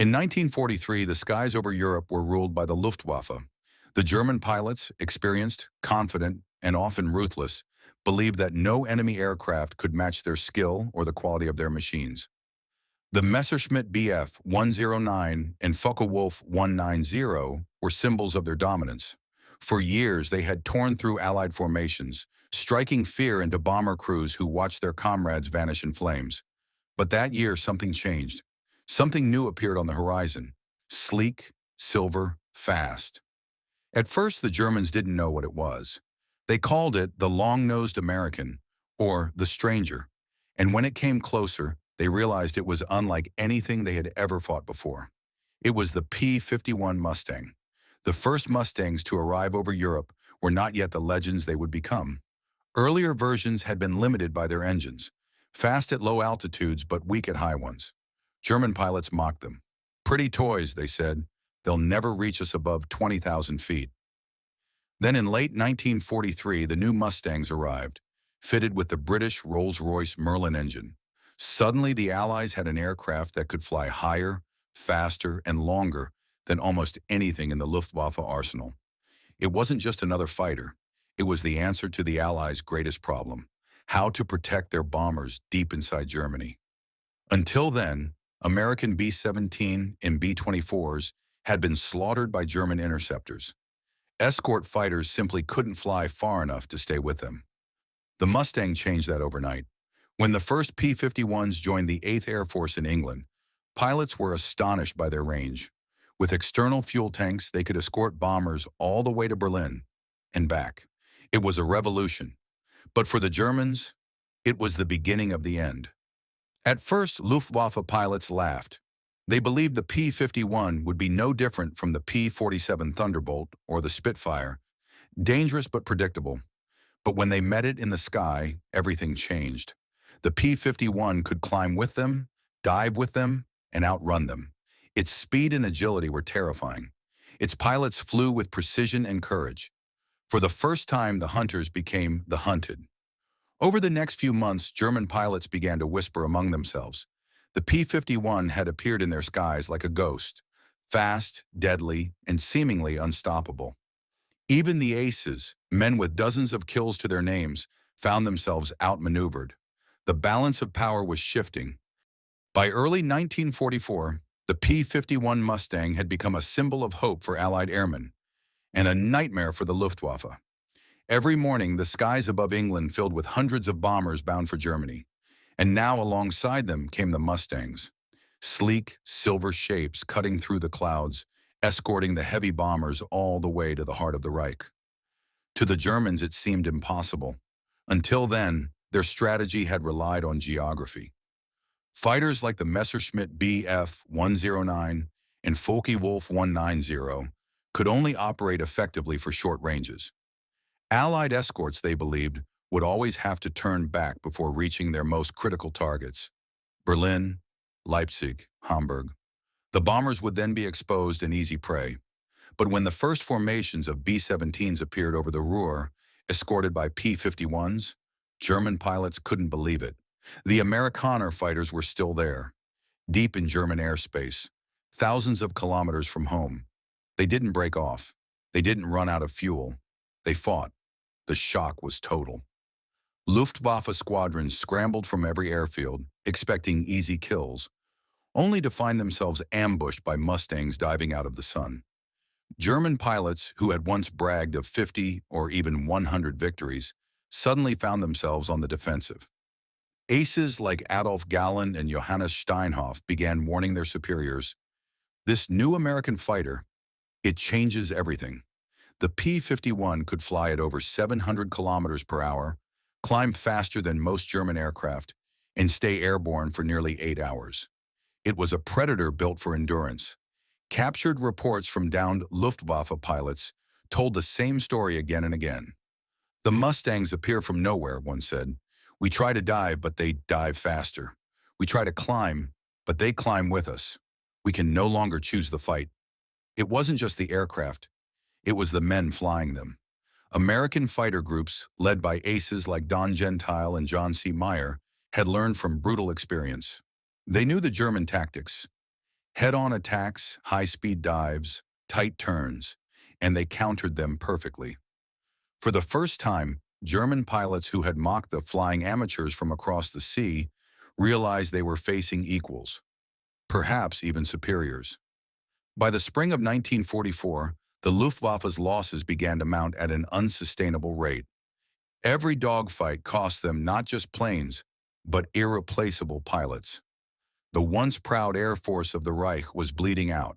In 1943, the skies over Europe were ruled by the Luftwaffe. The German pilots, experienced, confident, and often ruthless, believed that no enemy aircraft could match their skill or the quality of their machines. The Messerschmitt Bf 109 and Focke-Wulf 190 were symbols of their dominance. For years, they had torn through Allied formations, striking fear into bomber crews who watched their comrades vanish in flames. But that year, something changed. Something new appeared on the horizon. Sleek, silver, fast. At first, the Germans didn't know what it was. They called it the long-nosed American, or the stranger. And when it came closer, they realized it was unlike anything they had ever fought before. It was the P-51 Mustang. The first Mustangs to arrive over Europe were not yet the legends they would become. Earlier versions had been limited by their engines, fast at low altitudes but weak at high ones. German pilots mocked them. "Pretty toys," they said. "They'll never reach us above 20,000 feet." Then in late 1943, the new Mustangs arrived, fitted with the British Rolls-Royce Merlin engine. Suddenly, the Allies had an aircraft that could fly higher, faster, and longer than almost anything in the Luftwaffe arsenal. It wasn't just another fighter. It was the answer to the Allies' greatest problem: how to protect their bombers deep inside Germany. Until then, American B-17 and B-24s had been slaughtered by German interceptors. Escort fighters simply couldn't fly far enough to stay with them. The Mustang changed that overnight. When the first P-51s joined the 8th Air Force in England, pilots were astonished by their range. With external fuel tanks, they could escort bombers all the way to Berlin and back. It was a revolution. But for the Germans, it was the beginning of the end. At first, Luftwaffe pilots laughed. They believed the P-51 would be no different from the P-47 Thunderbolt or the Spitfire, dangerous but predictable. But when they met it in the sky, everything changed. The P-51 could climb with them, dive with them, and outrun them. Its speed and agility were terrifying. Its pilots flew with precision and courage. For the first time, the hunters became the hunted. Over the next few months, German pilots began to whisper among themselves. The P-51 had appeared in their skies like a ghost, fast, deadly, and seemingly unstoppable. Even the aces, men with dozens of kills to their names, found themselves outmaneuvered. The balance of power was shifting. By early 1944, the P-51 Mustang had become a symbol of hope for Allied airmen, and a nightmare for the Luftwaffe. Every morning, the skies above England filled with hundreds of bombers bound for Germany. And now alongside them came the Mustangs. Sleek, silver shapes cutting through the clouds, escorting the heavy bombers all the way to the heart of the Reich. To the Germans, it seemed impossible. Until then, their strategy had relied on geography. Fighters like the Messerschmitt Bf 109 and Focke-Wulf 190 could only operate effectively for short ranges. Allied escorts, they believed, would always have to turn back before reaching their most critical targets: Berlin, Leipzig, Hamburg. The bombers would then be exposed and easy prey. But when the first formations of B-17s appeared over the Ruhr, escorted by P-51s, German pilots couldn't believe it. The Amerikaner fighters were still there, deep in German airspace, thousands of kilometers from home. They didn't break off. They didn't run out of fuel. They fought. The shock was total. Luftwaffe squadrons scrambled from every airfield, expecting easy kills, only to find themselves ambushed by Mustangs diving out of the sun. German pilots, who had once bragged of 50 or even 100 victories, suddenly found themselves on the defensive. Aces like Adolf Galland and Johannes Steinhoff began warning their superiors, "This new American fighter, it changes everything." The P-51 could fly at over 700 kilometers per hour, climb faster than most German aircraft, and stay airborne for nearly 8 hours. It was a predator built for endurance. Captured reports from downed Luftwaffe pilots told the same story again and again. "The Mustangs appear from nowhere," one said. "We try to dive, but they dive faster. We try to climb, but they climb with us. We can no longer choose the fight." It wasn't just the aircraft. It was the men flying them. American fighter groups, led by aces like Don Gentile and John C. Meyer, had learned from brutal experience. They knew the German tactics: Head-on attacks, high-speed dives, tight turns, and they countered them perfectly. For the first time, German pilots who had mocked the flying amateurs from across the sea realized they were facing equals, perhaps even superiors. By the spring of 1944, the Luftwaffe's losses began to mount at an unsustainable rate. Every dogfight cost them not just planes, but irreplaceable pilots. The once proud Air Force of the Reich was bleeding out,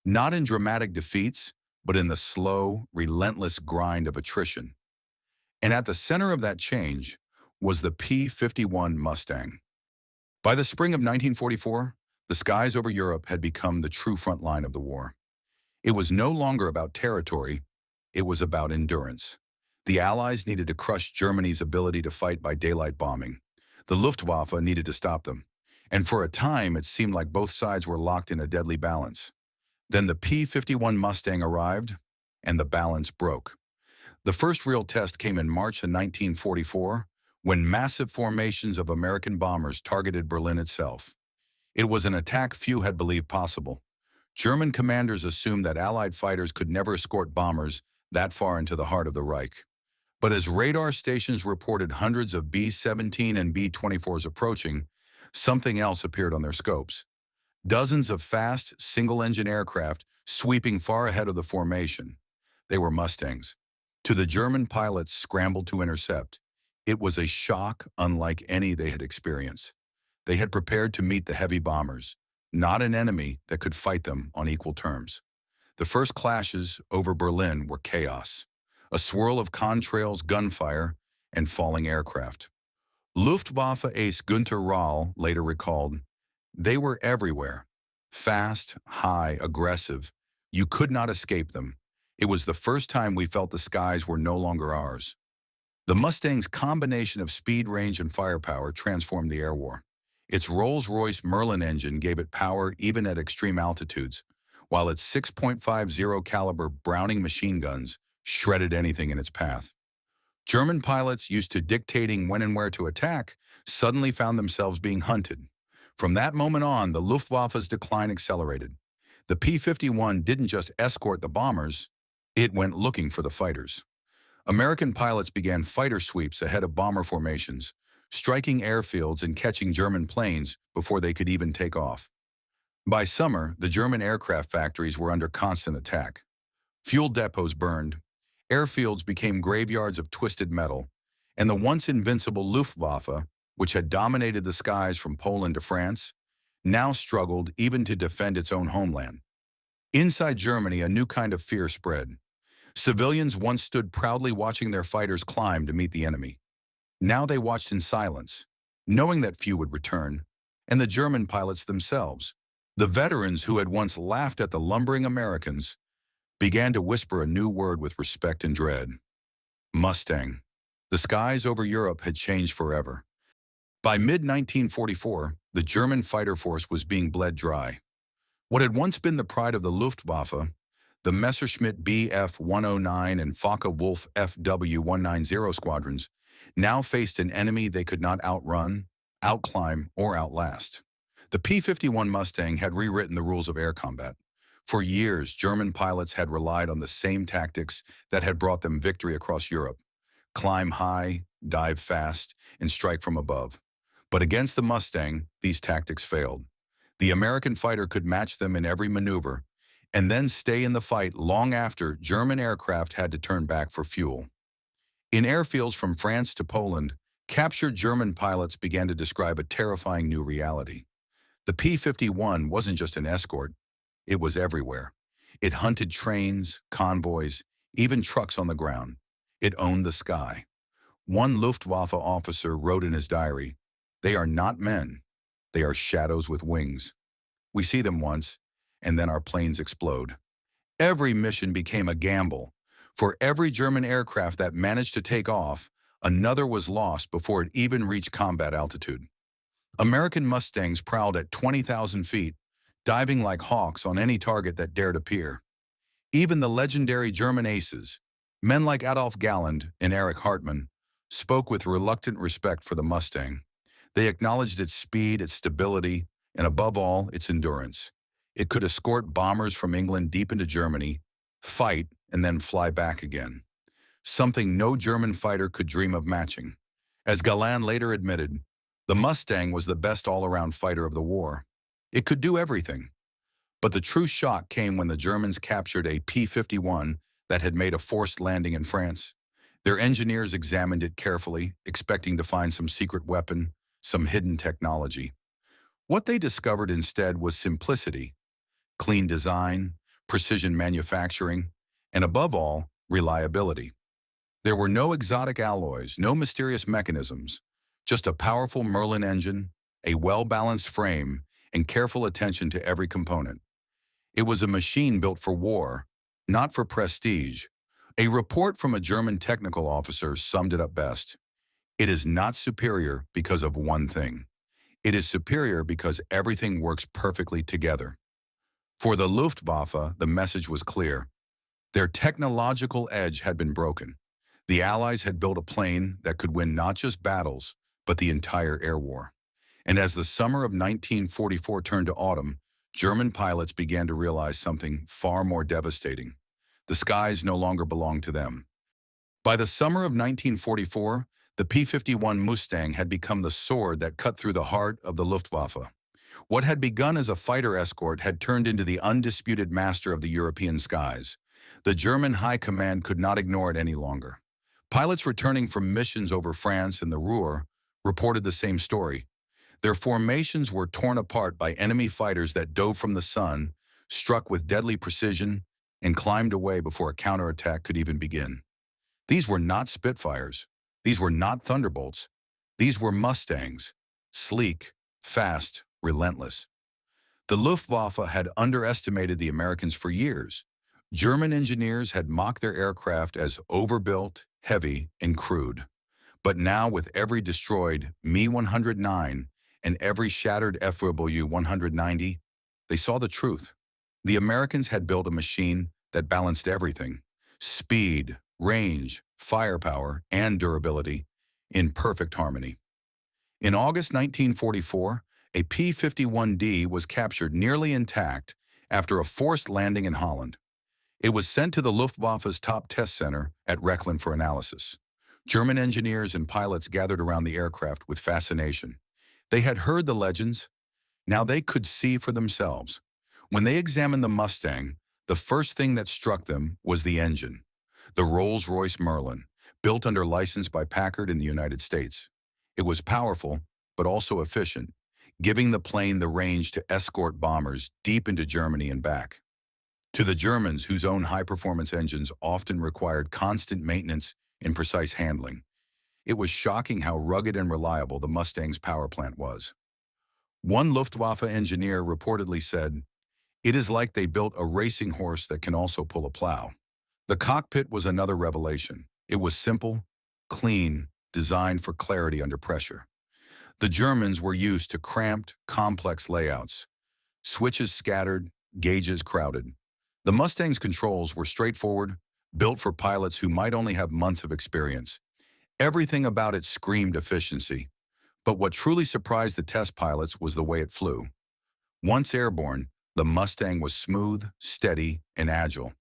not in dramatic defeats, but in the slow, relentless grind of attrition. And at the center of that change was the P-51 Mustang. By the spring of 1944, the skies over Europe had become the true front line of the war. It was no longer about territory, it was about endurance. The Allies needed to crush Germany's ability to fight by daylight bombing. The Luftwaffe needed to stop them. And for a time, it seemed like both sides were locked in a deadly balance. Then the P-51 Mustang arrived, and the balance broke. The first real test came in March of 1944, when massive formations of American bombers targeted Berlin itself. It was an attack few had believed possible. German commanders assumed that Allied fighters could never escort bombers that far into the heart of the Reich. But as radar stations reported hundreds of B-17 and B-24s approaching, something else appeared on their scopes. Dozens of fast, single-engine aircraft sweeping far ahead of the formation. They were Mustangs. To the German pilots scrambled to intercept, it was a shock unlike any they had experienced. They had prepared to meet the heavy bombers, not an enemy that could fight them on equal terms. The first clashes over Berlin were chaos, a swirl of contrails, gunfire, and falling aircraft. Luftwaffe ace Günter Rahl later recalled, "They were everywhere. Fast, high, aggressive. You could not escape them. It was the first time we felt the skies were no longer ours." The Mustang's combination of speed, range, and firepower transformed the air war. Its Rolls-Royce Merlin engine gave it power even at extreme altitudes, while its 6.50 caliber Browning machine guns shredded anything in its path. German pilots, used to dictating when and where to attack, suddenly found themselves being hunted. From that moment on, the Luftwaffe's decline accelerated. The P-51 didn't just escort the bombers, it went looking for the fighters. American pilots began fighter sweeps ahead of bomber formations, striking airfields and catching German planes before they could even take off. By summer, the German aircraft factories were under constant attack. Fuel depots burned, airfields became graveyards of twisted metal, and the once invincible Luftwaffe, which had dominated the skies from Poland to France, now struggled even to defend its own homeland. Inside Germany, a new kind of fear spread. Civilians once stood proudly watching their fighters climb to meet the enemy. Now they watched in silence, knowing that few would return, and the German pilots themselves, the veterans who had once laughed at the lumbering Americans, began to whisper a new word with respect and dread. Mustang. The skies over Europe had changed forever. By mid-1944, the German fighter force was being bled dry. What had once been the pride of the Luftwaffe, the Messerschmitt Bf-109 and Focke-Wulf Fw-190 squadrons, now faced an enemy they could not outrun, outclimb, or outlast. The P-51 Mustang had rewritten the rules of air combat. For years, German pilots had relied on the same tactics that had brought them victory across Europe: climb high, dive fast, and strike from above. But against the Mustang, these tactics failed. The American fighter could match them in every maneuver, and then stay in the fight long after German aircraft had to turn back for fuel. In airfields from France to Poland, captured German pilots began to describe a terrifying new reality. The P-51 wasn't just an escort, it was everywhere. It hunted trains, convoys, even trucks on the ground. It owned the sky. One Luftwaffe officer wrote in his diary, "They are not men, they are shadows with wings. We see them once, and then our planes explode." Every mission became a gamble. For every German aircraft that managed to take off, another was lost before it even reached combat altitude. American Mustangs prowled at 20,000 feet, diving like hawks on any target that dared appear. Even the legendary German aces, men like Adolf Galland and Erich Hartmann, spoke with reluctant respect for the Mustang. They acknowledged its speed, its stability, and above all, its endurance. It could escort bombers from England deep into Germany, fight, and then fly back again. Something no German fighter could dream of matching. As Galan later admitted, the Mustang was the best all-around fighter of the war. It could do everything. But the true shock came when the Germans captured a P-51 that had made a forced landing in France. Their engineers examined it carefully, expecting to find some secret weapon, some hidden technology. What they discovered instead was simplicity, clean design, precision manufacturing, and above all, reliability. There were no exotic alloys, no mysterious mechanisms, just a powerful Merlin engine, a well-balanced frame, and careful attention to every component. It was a machine built for war, not for prestige. A report from a German technical officer summed it up best. It is not superior because of one thing. It is superior because everything works perfectly together. For the Luftwaffe, the message was clear. Their technological edge had been broken. The Allies had built a plane that could win not just battles, but the entire air war. And as the summer of 1944 turned to autumn, German pilots began to realize something far more devastating. The skies no longer belonged to them. By the summer of 1944, the P-51 Mustang had become the sword that cut through the heart of the Luftwaffe. What had begun as a fighter escort had turned into the undisputed master of the European skies. The German high command could not ignore it any longer. Pilots returning from missions over France and the Ruhr reported the same story. Their formations were torn apart by enemy fighters that dove from the sun, struck with deadly precision, and climbed away before a counterattack could even begin. These were not Spitfires. These were not Thunderbolts. These were Mustangs, sleek, fast, relentless. The Luftwaffe had underestimated the Americans for years. German engineers had mocked their aircraft as overbuilt, heavy, and crude. But now, with every destroyed Me-109 and every shattered FW-190, they saw the truth. The Americans had built a machine that balanced everything: speed, range, firepower, and durability in perfect harmony. In August 1944, a P-51D was captured nearly intact after a forced landing in Holland. It was sent to the Luftwaffe's top test center at Rechlin for analysis. German engineers and pilots gathered around the aircraft with fascination. They had heard the legends. Now they could see for themselves. When they examined the Mustang, the first thing that struck them was the engine. The Rolls-Royce Merlin, built under license by Packard in the United States. It was powerful, but also efficient, giving the plane the range to escort bombers deep into Germany and back. To the Germans, whose own high-performance engines often required constant maintenance and precise handling, it was shocking how rugged and reliable the Mustang's power plant was. One Luftwaffe engineer reportedly said, "It is like they built a racing horse that can also pull a plow." The cockpit was another revelation. It was simple, clean, designed for clarity under pressure. The Germans were used to cramped, complex layouts, switches scattered, gauges crowded. The Mustang's controls were straightforward, built for pilots who might only have months of experience. Everything about it screamed efficiency. But what truly surprised the test pilots was the way it flew. Once airborne, the Mustang was smooth, steady, and agile.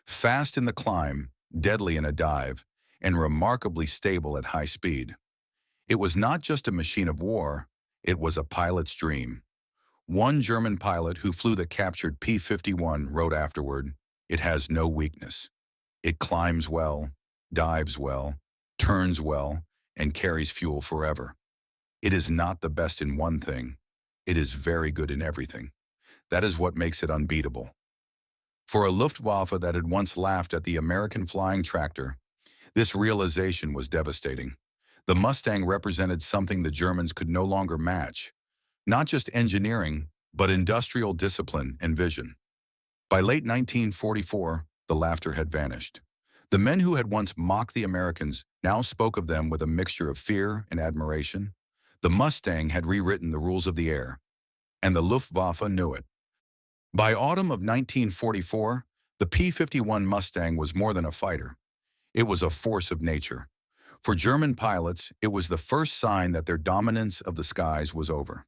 Fast in the climb, deadly in a dive, and remarkably stable at high speed. It was not just a machine of war, it was a pilot's dream. One German pilot who flew the captured P-51 wrote afterward, "It has no weakness. It climbs well, dives well, turns well, and carries fuel forever. It is not the best in one thing. It is very good in everything. That is what makes it unbeatable." For a Luftwaffe that had once laughed at the American flying tractor, this realization was devastating. The Mustang represented something the Germans could no longer match. Not just engineering, but industrial discipline and vision. By late 1944, the laughter had vanished. The men who had once mocked the Americans now spoke of them with a mixture of fear and admiration. The Mustang had rewritten the rules of the air, and the Luftwaffe knew it. By autumn of 1944, the P-51 Mustang was more than a fighter. It was a force of nature. For German pilots, it was the first sign that their dominance of the skies was over.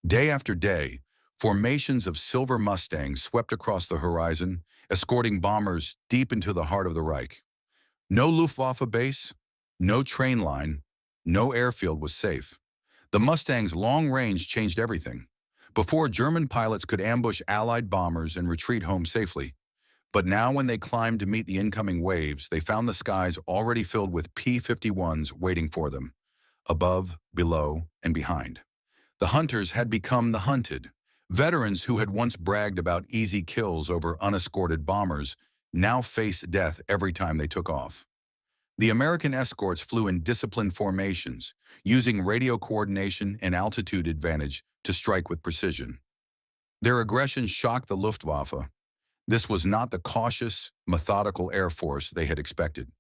Day after day, Formations of silver Mustangs swept across the horizon, escorting bombers deep into the heart of the Reich. No Luftwaffe base, no train line, no airfield was safe. The Mustang's long range changed everything. Before, German pilots could ambush Allied bombers and retreat home safely. But now when they climbed to meet the incoming waves, they found the skies already filled with P-51s waiting for them, above, below, and behind. The hunters had become the hunted. Veterans who had once bragged about easy kills over unescorted bombers now faced death every time they took off. The American escorts flew in disciplined formations, using radio coordination and altitude advantage to strike with precision. Their aggression shocked the Luftwaffe. This was not the cautious, methodical air force they had expected.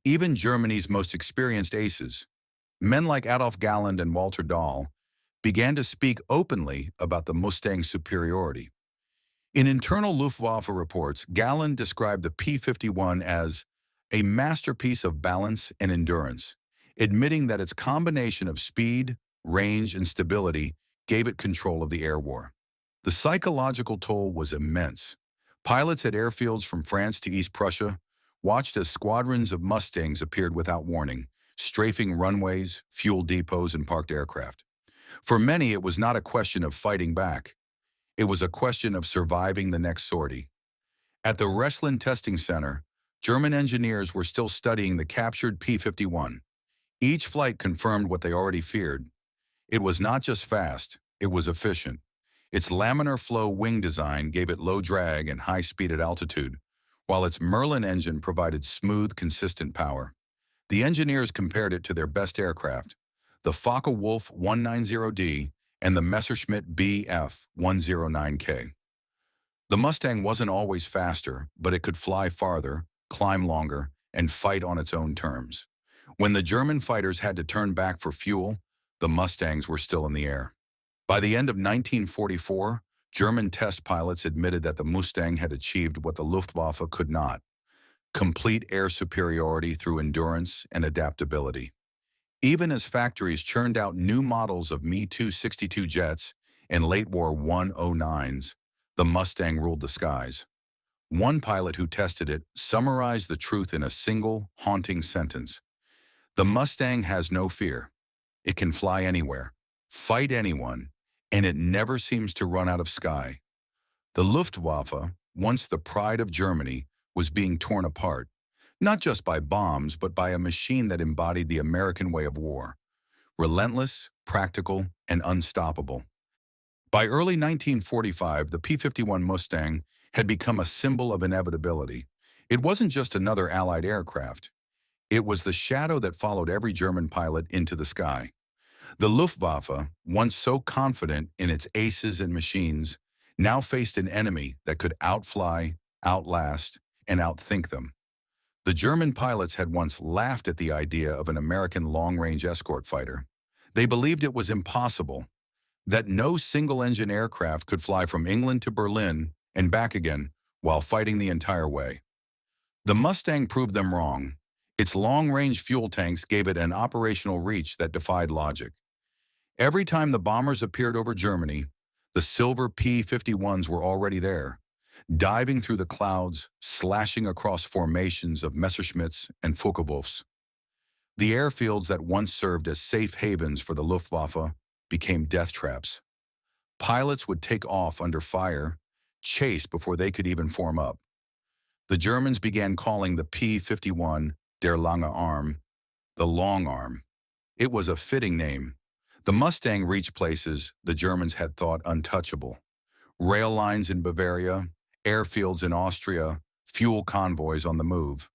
Even Germany's most experienced aces, men like Adolf Galland and Walter Dahl, began to speak openly about the Mustang's superiority. In internal Luftwaffe reports, Galland described the P-51 as a masterpiece of balance and endurance, admitting that its combination of speed, range, and stability gave it control of the air war. The psychological toll was immense. Pilots at airfields from France to East Prussia watched as squadrons of Mustangs appeared without warning, strafing runways, fuel depots, and parked aircraft. For many, it was not a question of fighting back. It was a question of surviving the next sortie. At the Ressland Testing Center, German engineers were still studying the captured P-51. Each flight confirmed what they already feared. It was not just fast, it was efficient. Its laminar flow wing design gave it low drag and high speed at altitude, while its Merlin engine provided smooth, consistent power. The engineers compared it to their best aircraft, the Focke-Wulf 190D and the Messerschmitt Bf 109K. The Mustang wasn't always faster, but it could fly farther, climb longer, and fight on its own terms. When the German fighters had to turn back for fuel, the Mustangs were still in the air. By the end of 1944, German test pilots admitted that the Mustang had achieved what the Luftwaffe could not: complete air superiority through endurance and adaptability. Even as factories churned out new models of Me-262 jets and late-war 109s, the Mustang ruled the skies. One pilot who tested it summarized the truth in a single, haunting sentence: "The Mustang has no fear. It can fly anywhere, fight anyone, and it never seems to run out of sky." The Luftwaffe, once the pride of Germany, was being torn apart, not just by bombs, but by a machine that embodied the American way of war: relentless, practical, and unstoppable. By early 1945, the P-51 Mustang had become a symbol of inevitability. It wasn't just another Allied aircraft. It was the shadow that followed every German pilot into the sky. The Luftwaffe, once so confident in its aces and machines, now faced an enemy that could outfly, outlast, and outthink them. The German pilots had once laughed at the idea of an American long-range escort fighter. They believed it was impossible, that no single-engine aircraft could fly from England to Berlin and back again while fighting the entire way. The Mustang proved them wrong. Its long-range fuel tanks gave it an operational reach that defied logic. Every time the bombers appeared over Germany, the silver P-51s were already there, diving through the clouds, slashing across formations of Messerschmitts and Focke-Wulfs. The airfields that once served as safe havens for the Luftwaffe became death traps. Pilots would take off under fire, chase before they could even form up. The Germans began calling the P-51 Der Lange Arm, the long arm. It was a fitting name. The Mustang reached places the Germans had thought untouchable: rail lines in Bavaria, airfields in Austria, fuel convoys on the move.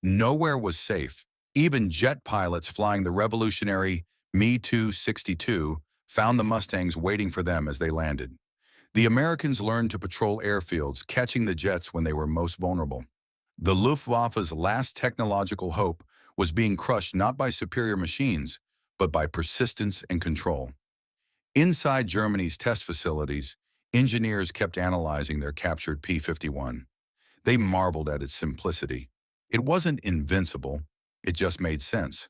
Nowhere was safe. Even jet pilots flying the revolutionary Me-262 found the Mustangs waiting for them as they landed. The Americans learned to patrol airfields, catching the jets when they were most vulnerable. The Luftwaffe's last technological hope was being crushed not by superior machines, but by persistence and control. Inside Germany's test facilities, engineers kept analyzing their captured P-51. They marveled at its simplicity. It wasn't invincible, it just made sense.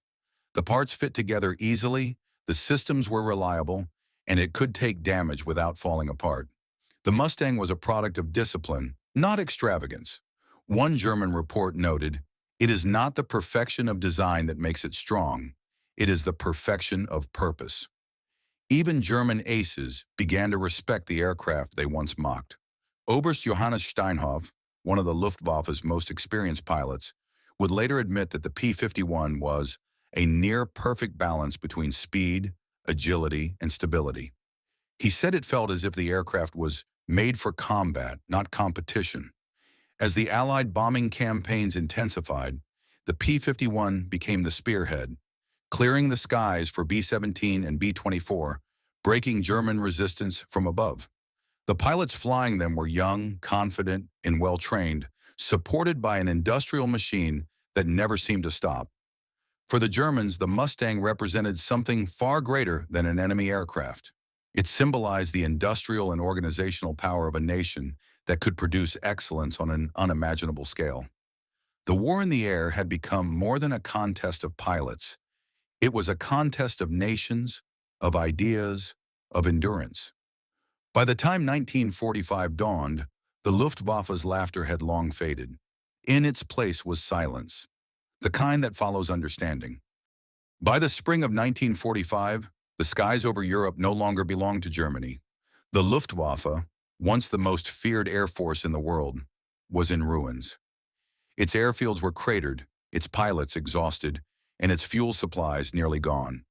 The parts fit together easily, the systems were reliable, and it could take damage without falling apart. The Mustang was a product of discipline, not extravagance. One German report noted, "It is not the perfection of design that makes it strong. It is the perfection of purpose." Even German aces began to respect the aircraft they once mocked. Oberst Johannes Steinhoff, one of the Luftwaffe's most experienced pilots, would later admit that the P-51 was a near-perfect balance between speed, agility, and stability. He said it felt as if the aircraft was made for combat, not competition. As the Allied bombing campaigns intensified, the P-51 became the spearhead, clearing the skies for B-17 and B-24, breaking German resistance from above. The pilots flying them were young, confident, and well-trained, supported by an industrial machine that never seemed to stop. For the Germans, the Mustang represented something far greater than an enemy aircraft. It symbolized the industrial and organizational power of a nation that could produce excellence on an unimaginable scale. The war in the air had become more than a contest of pilots. It was a contest of nations, of ideas, of endurance. By the time 1945 dawned, the Luftwaffe's laughter had long faded. In its place was silence, the kind that follows understanding. By the spring of 1945, the skies over Europe no longer belonged to Germany. The Luftwaffe, once the most feared air force in the world, was in ruins. Its airfields were cratered, its pilots exhausted, and its fuel supplies nearly gone.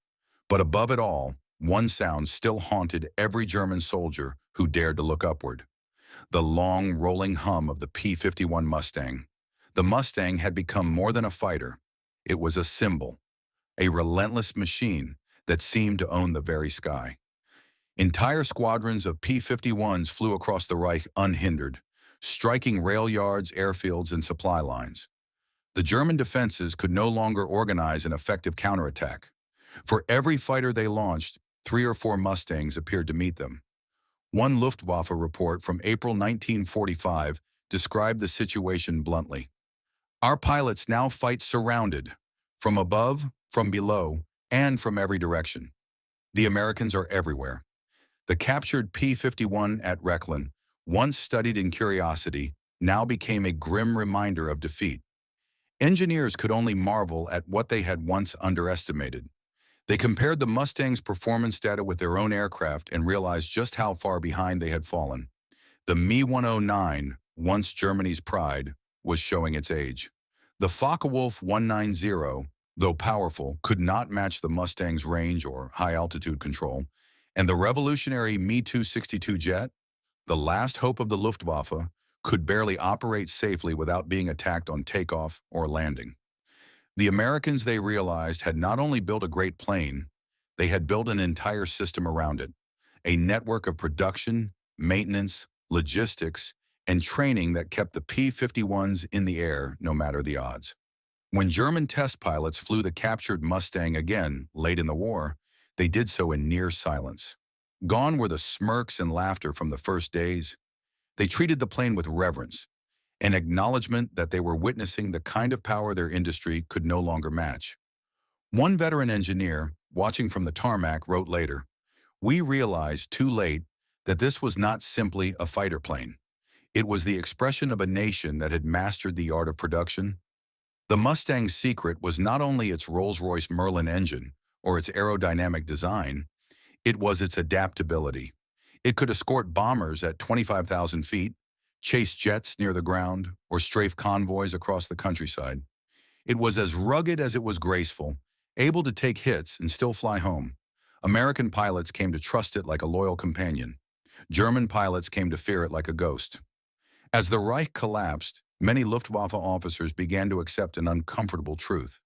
But above it all, one sound still haunted every German soldier who dared to look upward: the long, rolling hum of the P-51 Mustang. The Mustang had become more than a fighter. It was a symbol, a relentless machine that seemed to own the very sky. Entire squadrons of P-51s flew across the Reich unhindered, striking rail yards, airfields, and supply lines. The German defenses could no longer organize an effective counterattack. For every fighter they launched, 3 or 4 Mustangs appeared to meet them. One Luftwaffe report from April 1945 described the situation bluntly: "Our pilots now fight surrounded, from above, from below, and from every direction. The Americans are everywhere." The captured P-51 at Rechlin, once studied in curiosity, now became a grim reminder of defeat. Engineers could only marvel at what they had once underestimated. They compared the Mustang's performance data with their own aircraft and realized just how far behind they had fallen. The Me-109, once Germany's pride, was showing its age. The Focke-Wulf 190, though powerful, could not match the Mustang's range or high-altitude control. And the revolutionary Me-262 jet, the last hope of the Luftwaffe, could barely operate safely without being attacked on takeoff or landing. The Americans, they realized, had not only built a great plane, they had built an entire system around it, a network of production, maintenance, logistics, and training that kept the P-51s in the air no matter the odds. When German test pilots flew the captured Mustang again late in the war, they did so in near silence. Gone were the smirks and laughter from the first days. They treated the plane with reverence, an acknowledgement that they were witnessing the kind of power their industry could no longer match. One veteran engineer, watching from the tarmac, wrote later, "We realized too late that this was not simply a fighter plane. It was the expression of a nation that had mastered the art of production." The Mustang's secret was not only its Rolls-Royce Merlin engine or its aerodynamic design, it was its adaptability. It could escort bombers at 25,000 feet, chase jets near the ground, or strafe convoys across the countryside. It was as rugged as it was graceful, able to take hits and still fly home. American pilots came to trust it like a loyal companion. German pilots came to fear it like a ghost. As the Reich collapsed, many Luftwaffe officers began to accept an uncomfortable truth.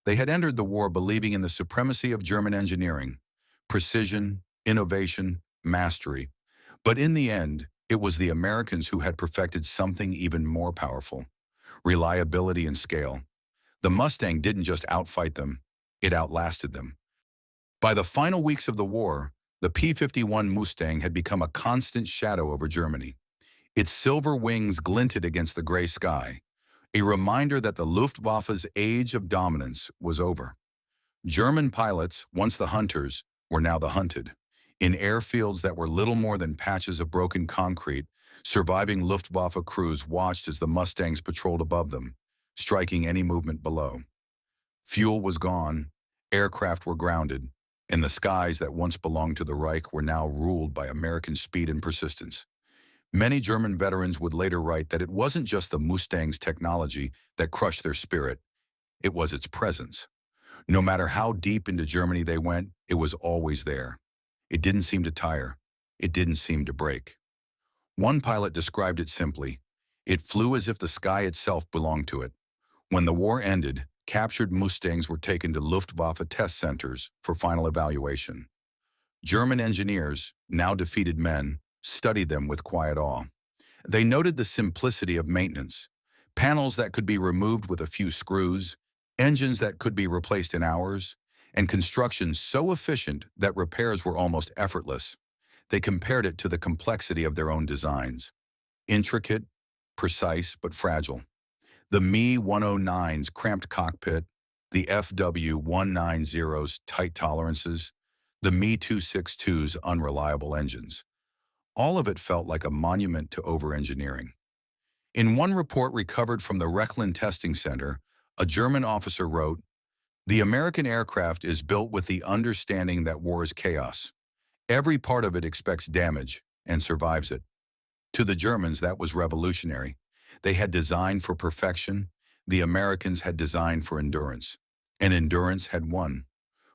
They had entered the war believing in the supremacy of German engineering, precision, innovation, mastery. But in the end, it was the Americans who had perfected something even more powerful: reliability and scale. The Mustang didn't just outfight them, it outlasted them. By the final weeks of the war, the P-51 Mustang had become a constant shadow over Germany. Its silver wings glinted against the gray sky, a reminder that the Luftwaffe's age of dominance was over. German pilots, once the hunters, were now the hunted. In airfields that were little more than patches of broken concrete, surviving Luftwaffe crews watched as the Mustangs patrolled above them, striking any movement below. Fuel was gone, aircraft were grounded, and the skies that once belonged to the Reich were now ruled by American speed and persistence. Many German veterans would later write that it wasn't just the Mustang's technology that crushed their spirit, it was its presence. No matter how deep into Germany they went, it was always there. It didn't seem to tire. It didn't seem to break. One pilot described it simply. It flew as if the sky itself belonged to it. When the war ended, captured Mustangs were taken to Luftwaffe test centers for final evaluation. German engineers, now defeated men, studied them with quiet awe. They noted the simplicity of maintenance, panels that could be removed with a few screws, engines that could be replaced in hours, and construction so efficient that repairs were almost effortless. They compared it to the complexity of their own designs. Intricate, precise, but fragile. The Me-109's cramped cockpit, the FW-190's tight tolerances, the Me-262's unreliable engines. All of it felt like a monument to over-engineering. In one report recovered from the Rechlin Testing Center, a German officer wrote, "The American aircraft is built with the understanding that war is chaos. Every part of it expects damage and survives it." To the Germans, that was revolutionary. They had designed for perfection. The Americans had designed for endurance. And endurance had won.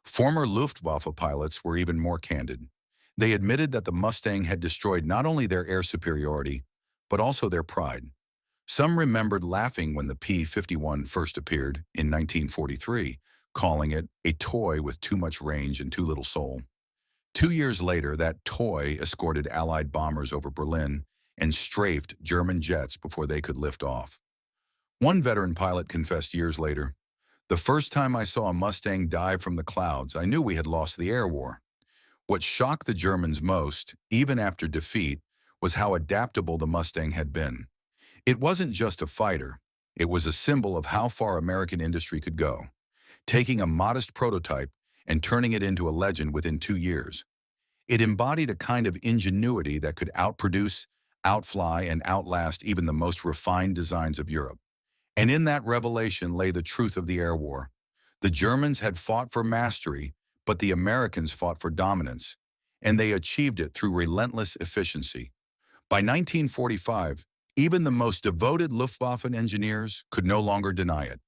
Former Luftwaffe pilots were even more candid. They admitted that the Mustang had destroyed not only their air superiority, but also their pride. Some remembered laughing when the P-51 first appeared in 1943, calling it a toy with too much range and too little soul. 2 years later, that toy escorted Allied bombers over Berlin and strafed German jets before they could lift off. One veteran pilot confessed years later, "The first time I saw a Mustang dive from the clouds, I knew we had lost the air war." What shocked the Germans most, even after defeat, was how adaptable the Mustang had been. It wasn't just a fighter. It was a symbol of how far American industry could go, taking a modest prototype and turning it into a legend within 2 years. It embodied a kind of ingenuity that could outproduce, outfly, and outlast even the most refined designs of Europe. And in that revelation lay the truth of the air war. The Germans had fought for mastery, but the Americans fought for dominance, and they achieved it through relentless efficiency. By 1945, even the most devoted Luftwaffe engineers could no longer deny it.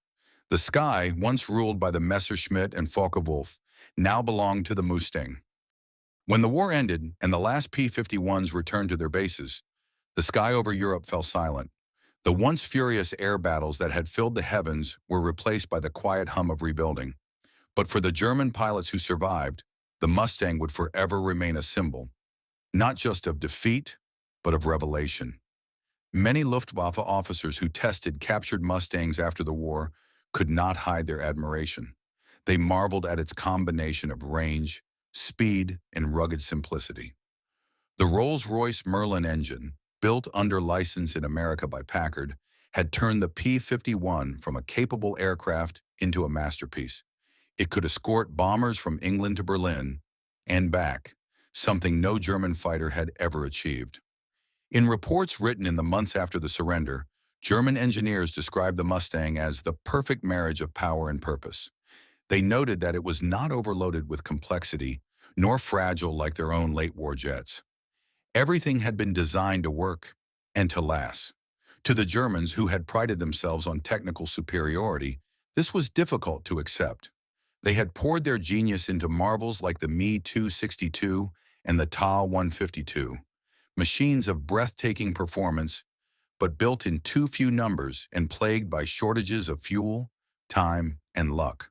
The sky, once ruled by the Messerschmitt and Focke-Wulf, now belonged to the Mustang. When the war ended and the last P-51s returned to their bases, the sky over Europe fell silent. The once furious air battles that had filled the heavens were replaced by the quiet hum of rebuilding. But for the German pilots who survived, the Mustang would forever remain a symbol, not just of defeat, but of revelation. Many Luftwaffe officers who tested captured Mustangs after the war could not hide their admiration. They marveled at its combination of range, speed, and rugged simplicity. The Rolls-Royce Merlin engine, built under license in America by Packard, had turned the P-51 from a capable aircraft into a masterpiece. It could escort bombers from England to Berlin and back, something no German fighter had ever achieved. In reports written in the months after the surrender, German engineers described the Mustang as the perfect marriage of power and purpose. They noted that it was not overloaded with complexity, nor fragile like their own late-war jets. Everything had been designed to work and to last. To the Germans, who had prided themselves on technical superiority, this was difficult to accept. They had poured their genius into marvels like the Me-262 and the Ta-152, machines of breathtaking performance, but built in too few numbers and plagued by shortages of fuel, time, and luck.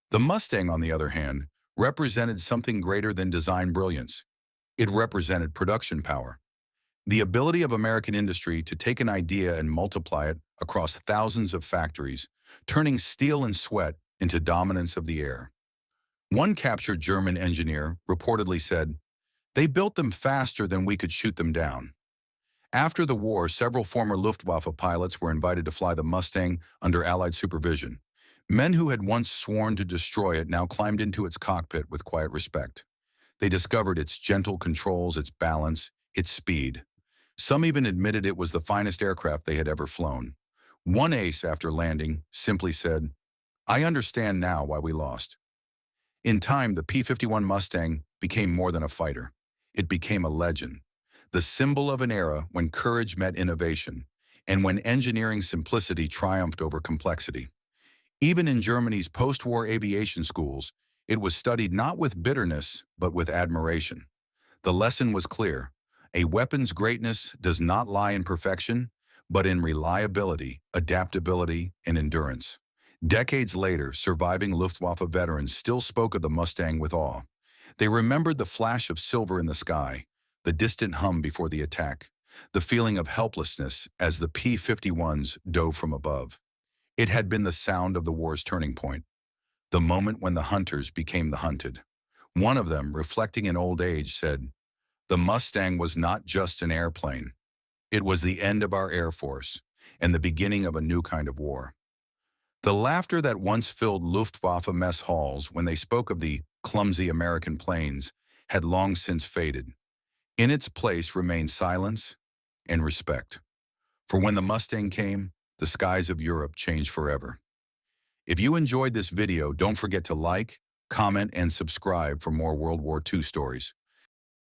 The Mustang, on the other hand, represented something greater than design brilliance. It represented production power. The ability of American industry to take an idea and multiply it across thousands of factories, turning steel and sweat into dominance of the air. One captured German engineer reportedly said, "They built them faster than we could shoot them down." After the war, several former Luftwaffe pilots were invited to fly the Mustang under Allied supervision. Men who had once sworn to destroy it now climbed into its cockpit with quiet respect. They discovered its gentle controls, its balance, its speed. Some even admitted it was the finest aircraft they had ever flown. One ace, after landing, simply said, "I understand now why we lost." In time, the P-51 Mustang became more than a fighter. It became a legend, the symbol of an era when courage met innovation, and when engineering simplicity triumphed over complexity. Even in Germany's post-war aviation schools, it was studied not with bitterness, but with admiration. The lesson was clear. A weapon's greatness does not lie in perfection, but in reliability, adaptability, and endurance. Decades later, surviving Luftwaffe veterans still spoke of the Mustang with awe. They remembered the flash of silver in the sky, the distant hum before the attack, the feeling of helplessness as the P-51s dove from above. It had been the sound of the war's turning point, the moment when the hunters became the hunted. One of them, reflecting in old age, said, "The Mustang was not just an airplane. It was the end of our Air Force and the beginning of a new kind of war." The laughter that once filled Luftwaffe mess halls when they spoke of the clumsy American planes had long since faded. In its place remained silence and respect. For when the Mustang came, the skies of Europe changed forever. If you enjoyed this video, don't forget to like, comment, and subscribe for more World War II stories.